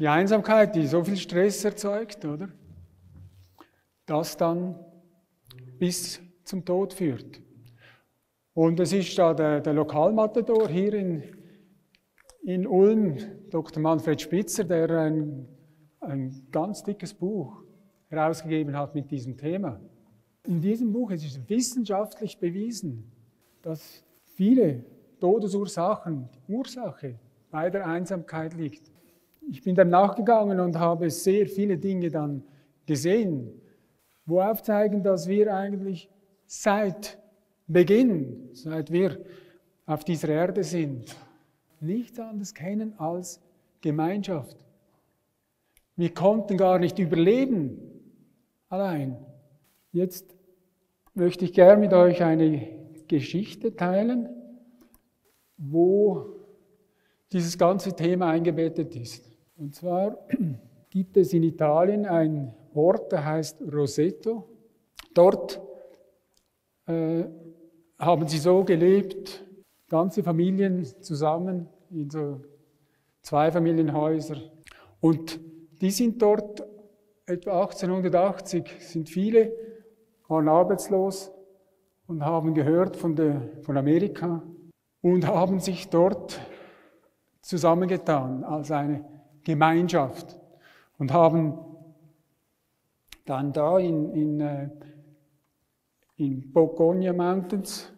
Die Einsamkeit, die so viel Stress erzeugt, oder? Das dann bis zum Tod führt. Und es ist da der Lokalmatador hier in Ulm, Dr. Manfred Spitzer, der ein ganz dickes Buch herausgegeben hat mit diesem Thema. In diesem Buch ist es wissenschaftlich bewiesen, dass viele Todesursachen, die Ursache bei der Einsamkeit liegt. Ich bin dem nachgegangen und habe sehr viele Dinge dann gesehen, wo aufzeigen, dass wir eigentlich seit Beginn, seit wir auf dieser Erde sind, nichts anderes kennen als Gemeinschaft. Wir konnten gar nicht überleben allein. Jetzt möchte ich gerne mit euch eine Geschichte teilen, wo dieses ganze Thema eingebettet ist. Und zwar gibt es in Italien einen Ort, der heißt Roseto. Dort haben sie so gelebt, ganze Familien zusammen in so Zweifamilienhäuser. Und die sind dort, etwa 1880, sind viele, waren arbeitslos und haben gehört von Amerika und haben sich dort zusammengetan als eine Gemeinschaft und haben dann da in Bogonia Mountains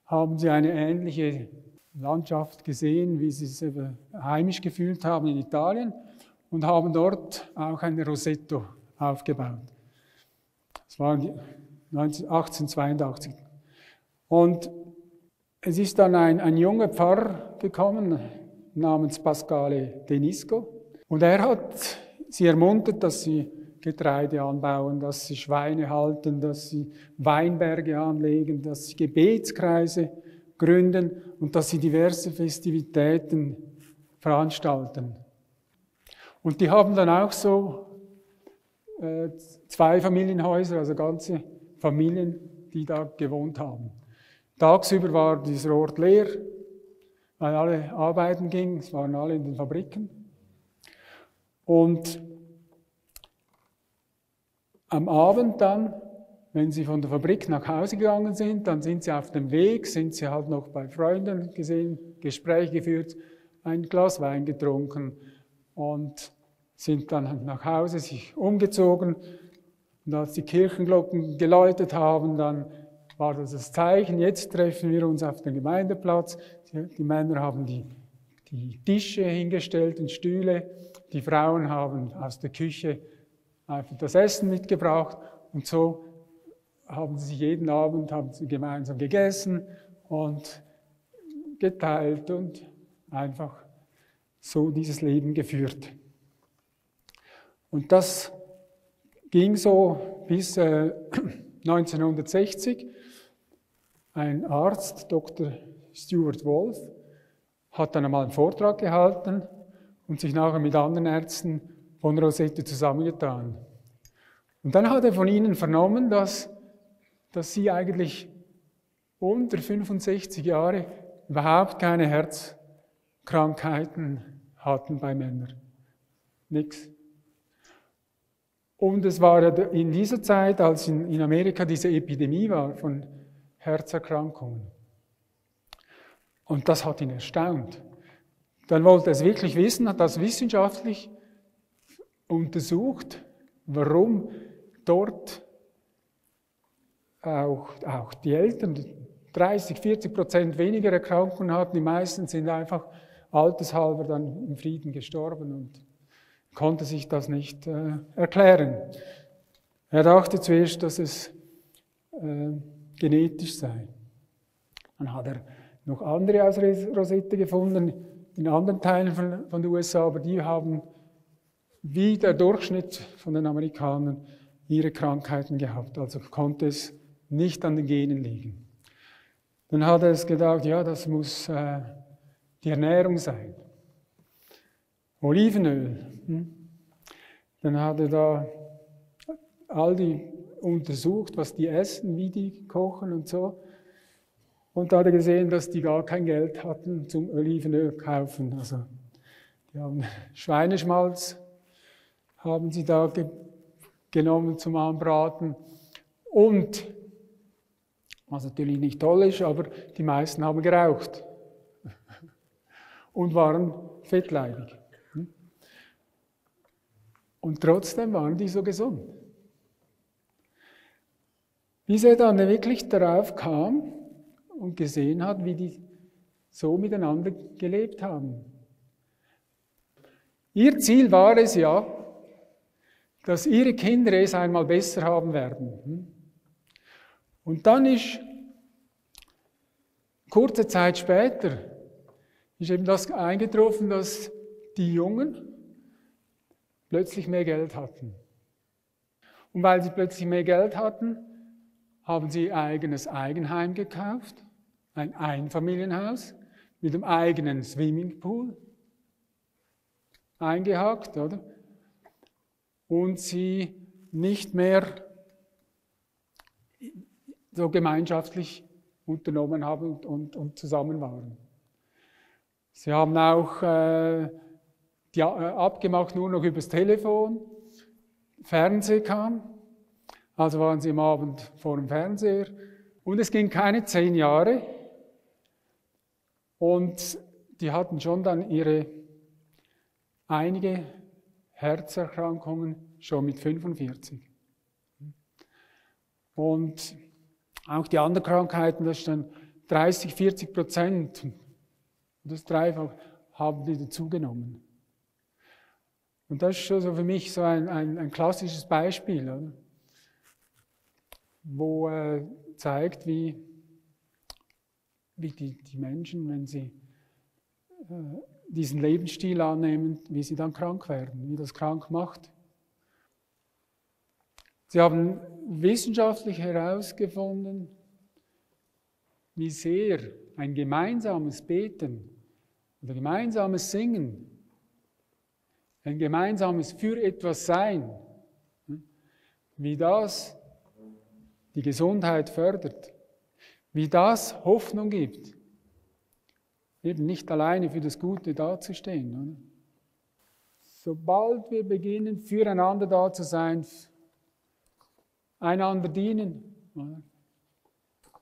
haben sie eine ähnliche Landschaft gesehen, wie sie es heimisch gefühlt haben in Italien und haben dort auch ein Roseto aufgebaut. Das war 1882. Und es ist dann ein junger Pfarrer gekommen, namens Pasquale Denisco. Und er hat sie ermuntert, dass sie Getreide anbauen, dass sie Schweine halten, dass sie Weinberge anlegen, dass sie Gebetskreise gründen und dass sie diverse Festivitäten veranstalten. Und die haben dann auch so Zweifamilienhäuser, also ganze Familien, die da gewohnt haben. Tagsüber war dieser Ort leer, weil alle arbeiten gingen, es waren alle in den Fabriken. Und am Abend dann, wenn sie von der Fabrik nach Hause gegangen sind, dann sind sie auf dem Weg, sind sie halt noch bei Freunden gesehen, Gespräche geführt, ein Glas Wein getrunken und sind dann nach Hause sich umgezogen. Und als die Kirchenglocken geläutet haben, dann war das Zeichen, jetzt treffen wir uns auf dem Gemeindeplatz. Die Männer haben die Tische hingestellt und Stühle, die Frauen haben aus der Küche einfach das Essen mitgebracht und so haben sie jeden Abend gemeinsam gegessen und geteilt und einfach so dieses Leben geführt. Und das ging so bis 1960. Ein Arzt, Dr. Stuart Wolf, hat dann einmal einen Vortrag gehalten und sich nachher mit anderen Ärzten von Roseto zusammengetan. Und dann hat er von ihnen vernommen, dass sie eigentlich unter 65 Jahre überhaupt keine Herzkrankheiten hatten bei Männern. Nichts. Und es war in dieser Zeit, als in Amerika diese Epidemie war von Herzerkrankungen. Und das hat ihn erstaunt. Dann wollte er es wirklich wissen, hat das wissenschaftlich untersucht, warum dort auch die Eltern 30-40% weniger Erkrankungen hatten. Die meisten sind einfach altershalber dann im Frieden gestorben und konnte sich das nicht erklären. Er dachte zuerst, dass es genetisch sei. Dann hat er noch andere aus Rosette gefunden, in anderen Teilen von den USA, aber die haben wie der Durchschnitt von den Amerikanern ihre Krankheiten gehabt. Also konnte es nicht an den Genen liegen. Dann hat er es gedacht, ja, das muss die Ernährung sein. Olivenöl. Dann hat er da all die untersucht, was die essen, wie die kochen und so. Und da hat er gesehen, dass die gar kein Geld hatten zum Olivenöl kaufen. Also Sie haben Schweineschmalz, haben sie da genommen zum Anbraten. Und, was natürlich nicht toll ist, aber die meisten haben geraucht und waren fettleibig. Und trotzdem waren die so gesund. Bis er dann wirklich darauf kam und gesehen hat, wie die so miteinander gelebt haben. Ihr Ziel war es ja, dass ihre Kinder es einmal besser haben werden. Und dann ist, kurze Zeit später, ist eben das eingetroffen, dass die Jungen plötzlich mehr Geld hatten. Und weil sie plötzlich mehr Geld hatten, haben sie ein eigenes Eigenheim gekauft, ein Einfamilienhaus mit einem eigenen Swimmingpool, eingehakt, oder? Und sie nicht mehr so gemeinschaftlich unternommen haben und zusammen waren. Sie haben auch abgemacht nur noch übers Telefon, Fernsehen kam, also waren sie am Abend vor dem Fernseher und es ging keine 10 Jahre und die hatten schon dann einige Herzerkrankungen schon mit 45. Und auch die anderen Krankheiten, das ist dann 30-40%, das dreifach haben die dazugenommen. Und das ist schon so für mich so ein klassisches Beispiel, oder? Wo zeigt, wie die Menschen, wenn sie diesen Lebensstil annehmen, wie sie dann krank werden, wie das krank macht. Sie haben wissenschaftlich herausgefunden, wie sehr ein gemeinsames Beten oder gemeinsames Singen, ein gemeinsames für etwas Sein, wie das die Gesundheit fördert, wie das Hoffnung gibt, eben nicht alleine für das Gute dazustehen. Oder? Sobald wir beginnen, füreinander da zu sein, einander dienen, oder?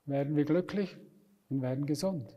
Werden wir glücklich und werden gesund.